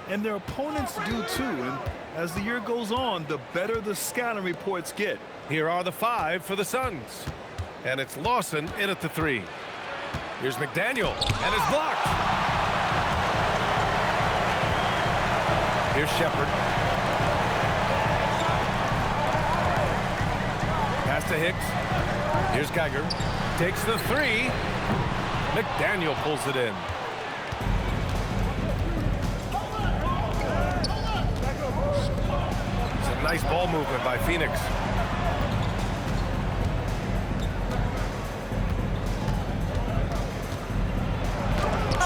And their opponents do too. And as the year goes on, the better the scouting reports get. Here are the 5 for the Suns. And it's Lawson in at the 3. Here's McDaniel, and it's blocked. Here's Shepard. Pass to Hicks. Here's Geiger. Takes the 3. McDaniel pulls it in. Some nice ball movement by Phoenix.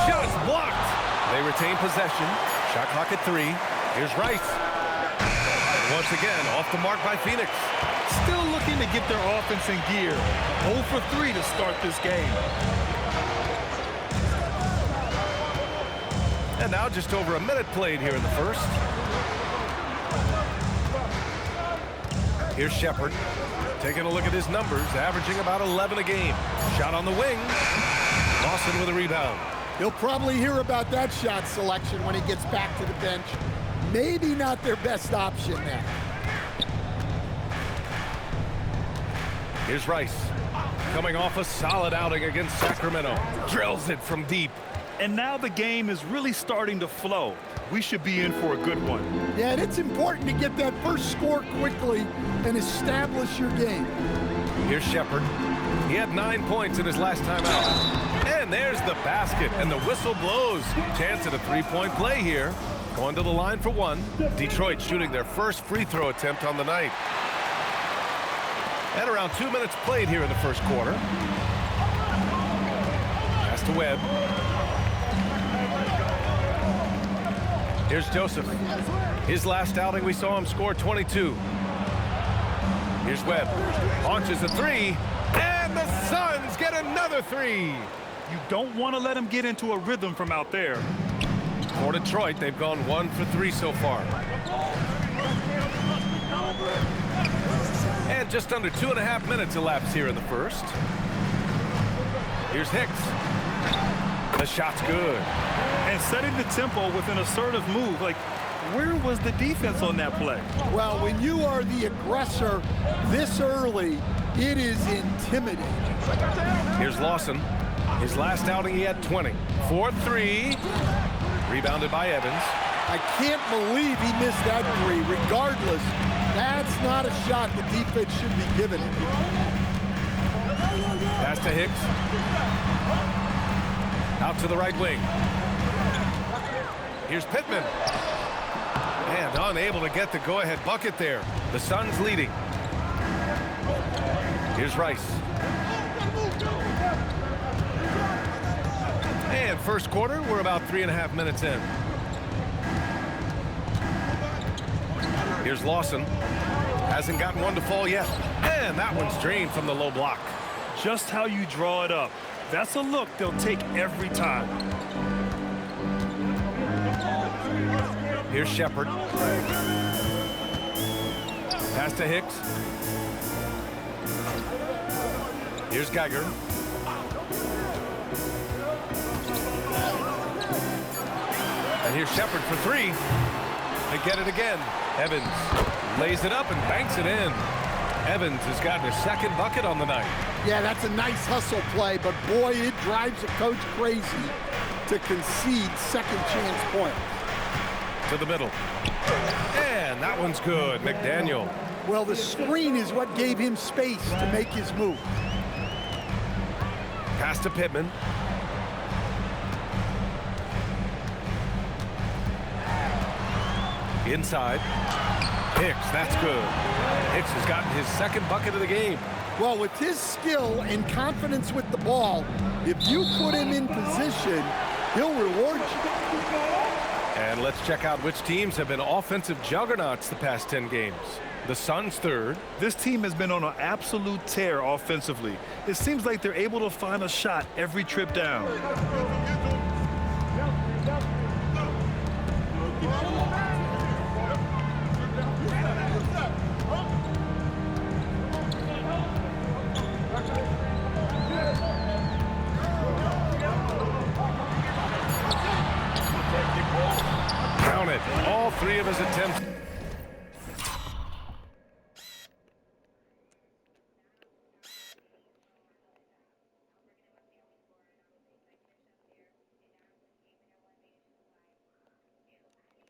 Shot is blocked. They retain possession. Shot clock at 3. Here's Rice. And once again, off the mark by Phoenix. Still looking to get their offense in gear. 0 for 3 to start this game. And now just over a minute played here in the first. Here's Shepard. Taking a look at his numbers, averaging about 11 a game. Shot on the wing. Lawson with a rebound. He'll probably hear about that shot selection when he gets back to the bench. Maybe not their best option there. Here's Rice. Coming off a solid outing against Sacramento. Drills it from deep. And now the game is really starting to flow. We should be in for a good one. Yeah, and it's important to get that first score quickly and establish your game. Here's Shepard. He had 9 points in his last time out. And there's the basket, and the whistle blows. Chance at a 3-point play here. Going to the line for 1. Detroit shooting their first free throw attempt on the night. And around 2 minutes played here in the first quarter. Pass to Webb. Here's Joseph. His last outing, we saw him score 22. Here's Webb. Launches a 3. And the Suns get another 3. You don't want to let him get into a rhythm from out there. For Detroit, they've gone 1 for 3 so far. And just under 2.5 minutes elapsed here in the first. Here's Hicks. The shot's good. And setting the tempo with an assertive move. Like, where was the defense on that play? Well, when you are the aggressor this early, it is intimidating. Here's Lawson. His last outing, he had 20. 4-3. Rebounded by Evans. I can't believe he missed that 3. Regardless, that's not a shot the defense should be giving him. Pass to Hicks. Out to the right wing. Here's Pittman. And unable to get the go-ahead bucket there. The Suns leading. Here's Rice. And first quarter, we're about 3.5 minutes in. Here's Lawson. Hasn't gotten one to fall yet. And that one's drained from the low block. Just how you draw it up. That's a look they'll take every time. Here's Shepard. Pass to Hicks. Here's Geiger. And here's Shepard for 3. They get it again. Evans lays it up and banks it in. Evans has gotten his second bucket on the night. Yeah, that's a nice hustle play, but boy, it drives a coach crazy to concede second chance points. To the middle. And that one's good. McDaniel. Well, the screen is what gave him space to make his move. Pass to Pittman. Inside. Hicks, that's good. Hicks has gotten his second bucket of the game. Well, with his skill and confidence with the ball, if you put him in position, he'll reward you. And let's check out which teams have been offensive juggernauts the past 10 games. The Suns third. This team has been on an absolute tear offensively. It seems like they're able to find a shot every trip down. Count it. it. All three of his attempts.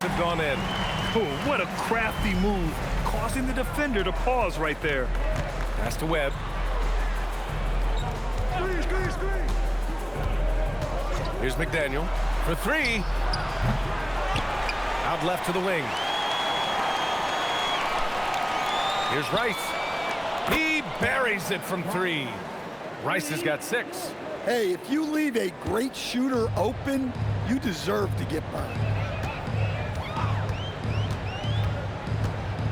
Have gone in. Oh, what a crafty move, causing the defender to pause right there. Pass to Webb. Here's McDaniel for three. Out left to the wing. Here's Rice. He buries it from three. Rice has got 6. Hey, if you leave a great shooter open, you deserve to get burned.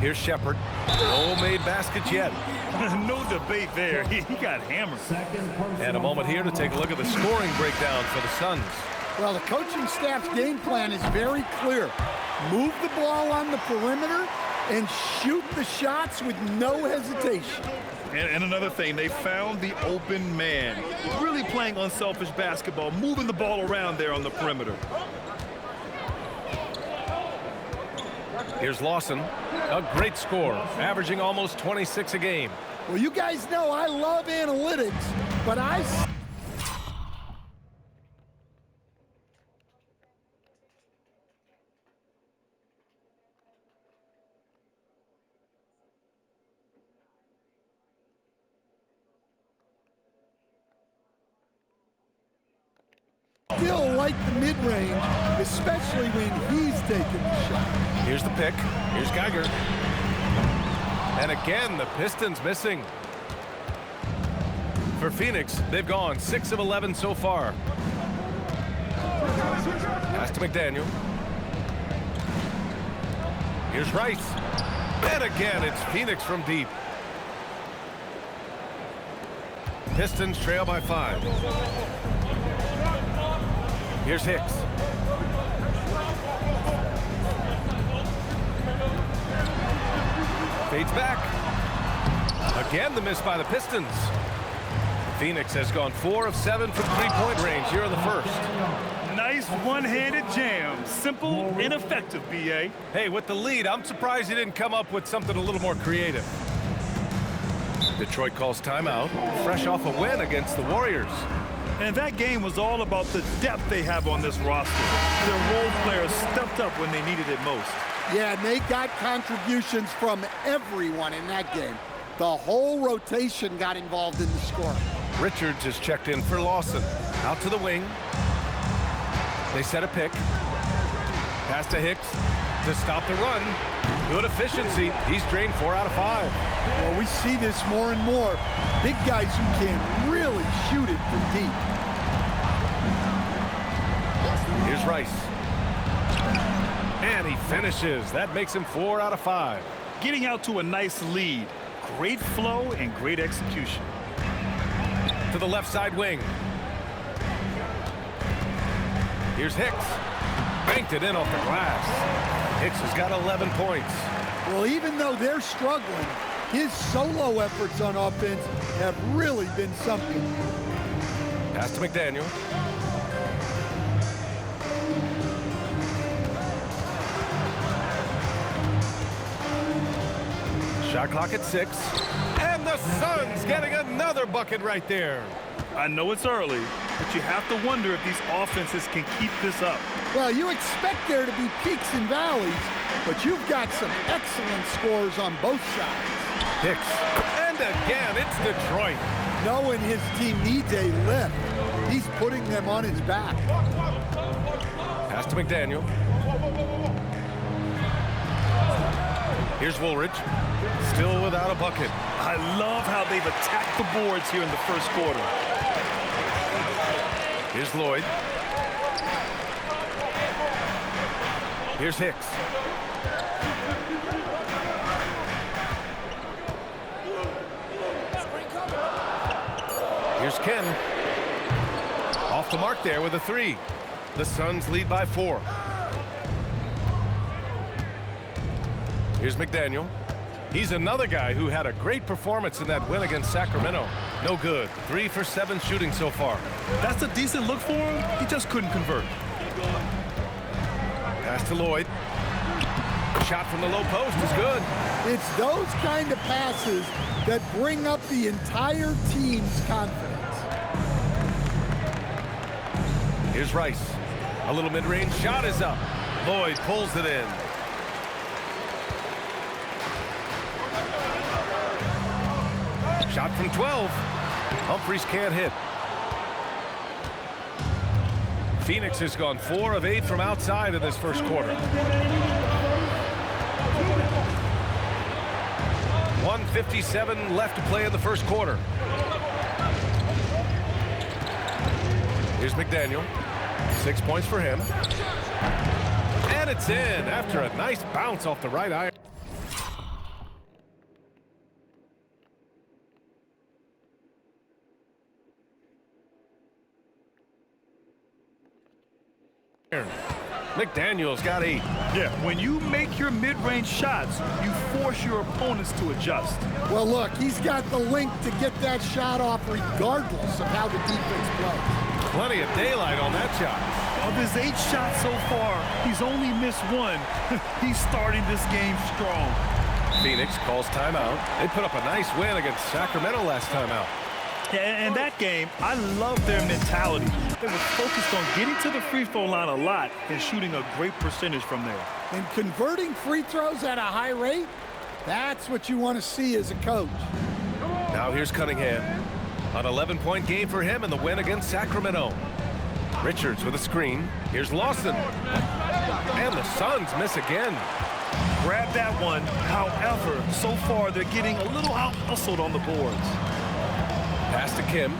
Here's Shepard. No made baskets yet. No debate there. He got hammered. And a moment here to take a look at the scoring breakdown for the Suns. Well, the coaching staff's game plan is very clear. Move the ball on the perimeter and shoot the shots with no hesitation. And another thing, they found the open man. Really playing unselfish basketball, moving the ball around there on the perimeter. Here's Lawson. A great score, averaging almost 26 a game. Well, you guys know I love analytics, but I still like the mid-range, especially when he's taking the shot. Here's the pick. Here's Geiger. And again, the Pistons missing. For Phoenix, they've gone 6 of 11 so far. Pass to McDaniel. Here's Rice. And again, it's Phoenix from deep. Pistons trail by 5. Here's Hicks. Fades back. Again, the miss by the Pistons. Phoenix has gone 4 of 7 from three-point range here in the first. Nice one-handed jam. Simple and effective, B.A. Hey, with the lead, I'm surprised he didn't come up with something a little more creative. Detroit calls timeout, fresh off a win against the Warriors. And that game was all about the depth they have on this roster. Their role players stepped up when they needed it most. Yeah, and they got contributions from everyone in that game. The whole rotation got involved in the scoring. Richards is checked in for Lawson. Out to the wing. They set a pick. Pass to Hicks to stop the run. Good efficiency. He's drained 4 out of 5. Well, we see this more and more. Big guys who can really shoot it from deep. Here's Rice. And he finishes. That makes him 4 out of 5. Getting out to a nice lead. Great flow and great execution. To the left side wing. Here's Hicks. Banked it in off the glass. Hicks has got 11 points. Well, even though they're struggling, his solo efforts on offense have really been something. Pass to McDaniel. Shot clock at 6. And the Suns getting another bucket right there. I know it's early, but you have to wonder if these offenses can keep this up. Well, you expect there to be peaks and valleys, but you've got some excellent scores on both sides. Hicks. And again, it's Detroit. Knowing his team needs a lift, he's putting them on his back. Pass to McDaniel. Here's Woolridge. Still without a bucket. I love how they've attacked the boards here in the first quarter. Here's Lloyd. Here's Hicks. Here's Ken. Off the mark there with a 3. The Suns lead by 4. Here's McDaniel. He's another guy who had a great performance in that win against Sacramento. No good. 3 for 7 shooting so far. That's a decent look for him. He just couldn't convert. Pass to Lloyd. Shot from the low post is good. It's those kind of passes that bring up the entire team's confidence. Here's Rice. A little mid-range shot is up. Lloyd pulls it in. Shot from 12. Humphries can't hit. Phoenix has gone 4 of 8 from outside in this first quarter. 1:57 left to play in the first quarter. Here's McDaniel. 6 points for him. And it's in after a nice bounce off the right iron. McDaniel's got 8. Yeah, when you make your mid-range shots, you force your opponents to adjust. Well, look, he's got the link to get that shot off regardless of how the defense plays. Plenty of daylight on that shot. Of his 8 shots so far, he's only missed 1. He's starting this game strong. Phoenix calls timeout. They put up a nice win against Sacramento last time out. And that game, I love their mentality. They were focused on getting to the free throw line a lot and shooting a great percentage from there. And converting free throws at a high rate, that's what you want to see as a coach. Now here's Cunningham. An 11-point game for him in the win against Sacramento. Richards with a screen. Here's Lawson. And the Suns miss again. Grab that one. However, so far they're getting a little out-hustled on the boards. Pass to Kim.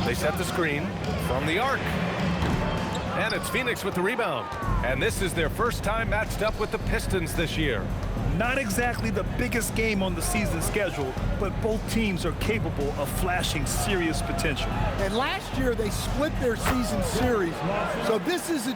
They set the screen from the arc. And it's Phoenix with the rebound. And this is their first time matched up with the Pistons this year. Not exactly the biggest game on the season schedule, but both teams are capable of flashing serious potential. And last year they split their season series, so this is a